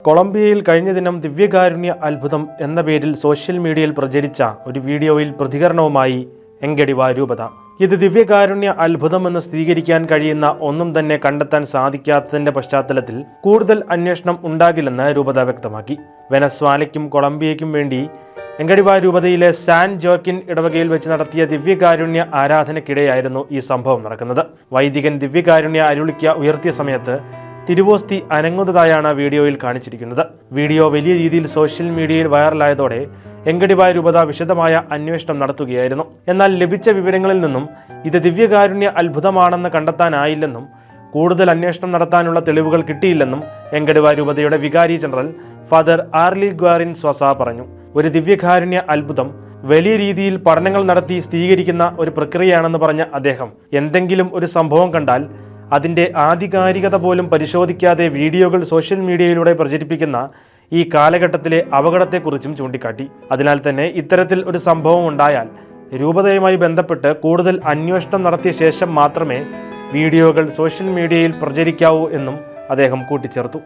കൊളംബിയയിൽ കഴിഞ്ഞ ദിനം ദിവ്യകാരുണ്യ അത്ഭുതം എന്ന പേരിൽ സോഷ്യൽ മീഡിയയിൽ പ്രചരിച്ച ഒരു വീഡിയോയിൽ പ്രതികരണവുമായി എങ്കഡിവ രൂപത. ഇത് ദിവ്യകാരുണ്യ അത്ഭുതമെന്ന് സ്ഥിരീകരിക്കാൻ കഴിയുന്ന ഒന്നും തന്നെ കണ്ടെത്താൻ സാധിക്കാത്തതിന്റെ പശ്ചാത്തലത്തിൽ കൂടുതൽ അന്വേഷണം ഉണ്ടാകില്ലെന്ന് രൂപത വ്യക്തമാക്കി. വെനസ്വാലയ്ക്കും കൊളംബിയയ്ക്കും വേണ്ടി എങ്കഡിവ രൂപതയിലെ സാൻ ജോക്കിൻ ഇടവകയിൽ വെച്ച് നടത്തിയ ദിവ്യകാരുണ്യ ആരാധനയ്ക്കിടെയായിരുന്നു ഈ സംഭവം നടക്കുന്നത്. വൈദികൻ ദിവ്യകാരുണ്യ അരുളിക്ക ഉയർത്തിയ സമയത്ത് തിരുവോസ്തി അനങ്ങുന്നതായാണ് വീഡിയോയിൽ കാണിച്ചിരിക്കുന്നത്. വീഡിയോ വലിയ രീതിയിൽ സോഷ്യൽ മീഡിയയിൽ വൈറലായതോടെ എങ്കഡിവ രൂപത വിശദമായ അന്വേഷണം നടത്തുകയായിരുന്നു. എന്നാൽ ലഭിച്ച വിവരങ്ങളിൽ നിന്നും ഇത് ദിവ്യകാരുണ്യ അത്ഭുതമാണെന്ന് കണ്ടെത്താനായില്ലെന്നും കൂടുതൽ അന്വേഷണം നടത്താനുള്ള തെളിവുകൾ കിട്ടിയില്ലെന്നും എങ്കഡിവ രൂപതയുടെ വികാരി ജനറൽ ഫാദർ ആർലി ഗ്വാറിൻ സ്വസ പറഞ്ഞു. ഒരു ദിവ്യകാരുണ്യ അത്ഭുതം വലിയ രീതിയിൽ പഠനങ്ങൾ നടത്തി സ്ഥിരീകരിക്കുന്ന ഒരു പ്രക്രിയയാണെന്ന് പറഞ്ഞ അദ്ദേഹം എന്തെങ്കിലും ഒരു സംഭവം കണ്ടാൽ അതിൻ്റെ ആധികാരികത പോലും പരിശോധിക്കാതെ വീഡിയോകൾ സോഷ്യൽ മീഡിയയിലൂടെ പ്രചരിപ്പിക്കുന്ന ഈ കാലഘട്ടത്തിലെ അപകടത്തെക്കുറിച്ചും ചൂണ്ടിക്കാട്ടി. അതിനാൽ തന്നെ ഇത്തരത്തിൽ ഒരു സംഭവം ഉണ്ടായാൽ രൂപതയുമായി ബന്ധപ്പെട്ട് കൂടുതൽ അന്വേഷണം നടത്തിയ ശേഷം മാത്രമേ വീഡിയോകൾ സോഷ്യൽ മീഡിയയിൽ പ്രചരിക്കാവൂ എന്നും അദ്ദേഹം കൂട്ടിച്ചേർത്തു.